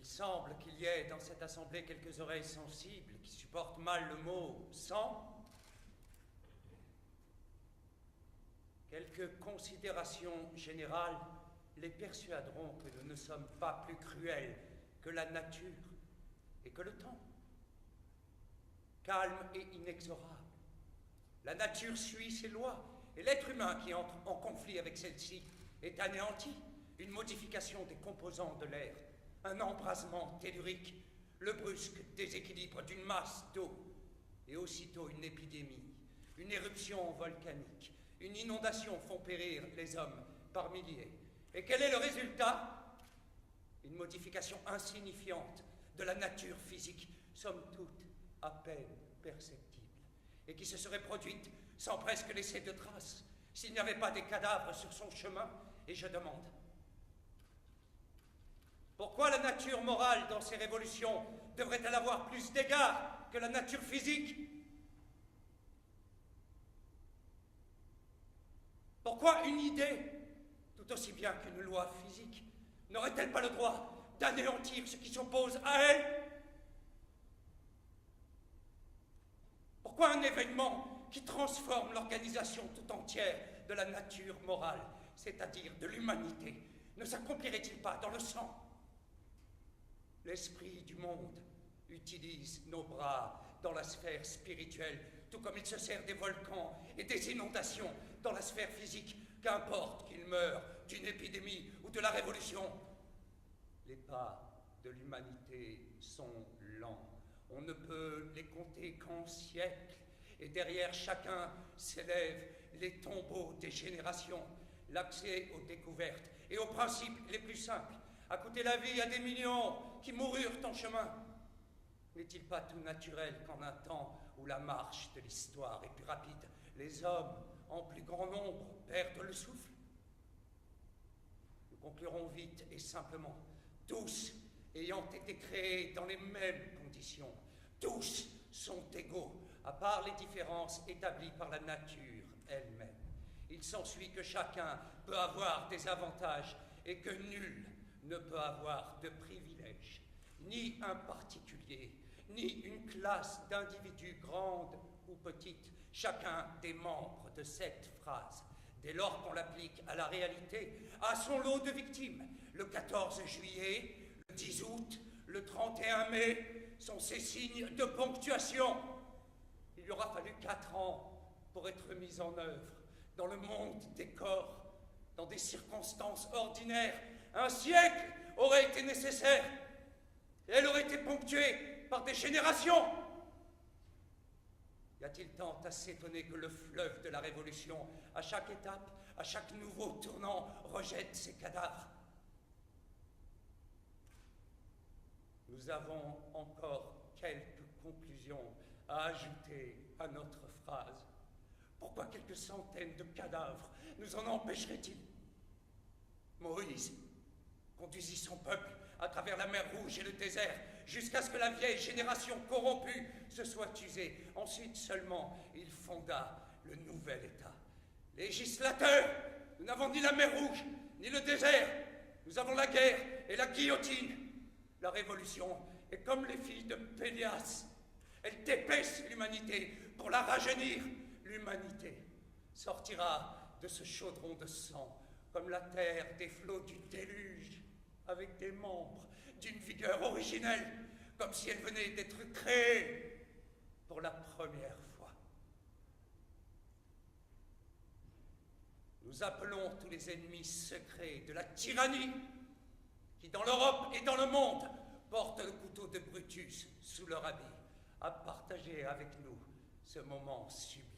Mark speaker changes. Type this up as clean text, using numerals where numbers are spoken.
Speaker 1: Il semble qu'il y ait dans cette assemblée quelques oreilles sensibles qui supportent mal le mot sang. Quelques considérations générales les persuaderont que nous ne sommes pas plus cruels que la nature et que le temps. Calme et inexorable, la nature suit ses lois, et l'être humain qui entre en conflit avec celle-ci est anéanti, une modification des composants de l'air, un embrasement tellurique, le brusque déséquilibre d'une masse d'eau, et aussitôt une épidémie, une éruption volcanique, une inondation font périr les hommes par milliers. Et quel est le résultat? Une modification insignifiante de la nature physique, somme toute à peine perceptible, et qui se serait produite sans presque laisser de traces, s'il n'y avait pas des cadavres sur son chemin. Et je demande, pourquoi la nature morale dans ses révolutions devrait-elle avoir plus d'égards que la nature physique? Pourquoi une idée, tout aussi bien qu'une loi physique, n'aurait-elle pas le droit d'anéantir ce qui s'oppose à elle? Pourquoi un événement qui transforme l'organisation tout entière de la nature morale, c'est-à-dire de l'humanité, ne s'accomplirait-il pas dans le sang? L'esprit du monde utilise nos bras dans la sphère spirituelle, tout comme il se sert des volcans et des inondations dans la sphère physique, qu'importe qu'il meure d'une épidémie ou de la révolution. Les pas de l'humanité sont lents. On ne peut les compter qu'en siècles, et derrière chacun s'élèvent les tombeaux des générations, l'accès aux découvertes et aux principes les plus simples a coûté la vie à des millions qui moururent en chemin. N'est-il pas tout naturel qu'en un temps où la marche de l'histoire est plus rapide, les hommes, en plus grand nombre, perdent le souffle? Nous conclurons vite et simplement, tous ayant été créés dans les mêmes conditions, tous sont égaux, à part les différences établies par la nature elle-même. Il s'ensuit que chacun peut avoir des avantages et que nul ne peut avoir de privilèges, ni un particulier, ni une classe d'individus grande ou petite, chacun des membres de cette phrase, dès lors qu'on l'applique à la réalité, a son lot de victimes. Le 14 juillet, le 10 août, le 31 mai sont ces signes de ponctuation. Il lui aura fallu 4 ans pour être mis en œuvre dans le monde des corps, dans des circonstances ordinaires. Un siècle aurait été nécessaire, et elle aurait été ponctuée par des générations. Y a-t-il tant à s'étonner que le fleuve de la Révolution, à chaque étape, à chaque nouveau tournant, rejette ses cadavres? Nous avons encore quelques conclusions à ajouter à notre phrase. Pourquoi quelques centaines de cadavres nous en empêcheraient-ils? Moïse conduisit son peuple à travers la mer Rouge et le désert, jusqu'à ce que la vieille génération corrompue se soit usée. Ensuite seulement, il fonda le nouvel État. Législateurs, nous n'avons ni la mer Rouge, ni le désert. Nous avons la guerre et la guillotine. La révolution est comme les filles de Pélias. Elle dépèce l'humanité pour la rajeunir. L'humanité sortira de ce chaudron de sang comme la terre des flots du déluge, avec des membres d'une vigueur originelle, comme si elle venait d'être créée pour la première fois. Nous appelons tous les ennemis secrets de la tyrannie qui, dans l'Europe et dans le monde, portent le couteau de Brutus sous leur habit, à partager avec nous ce moment sublime.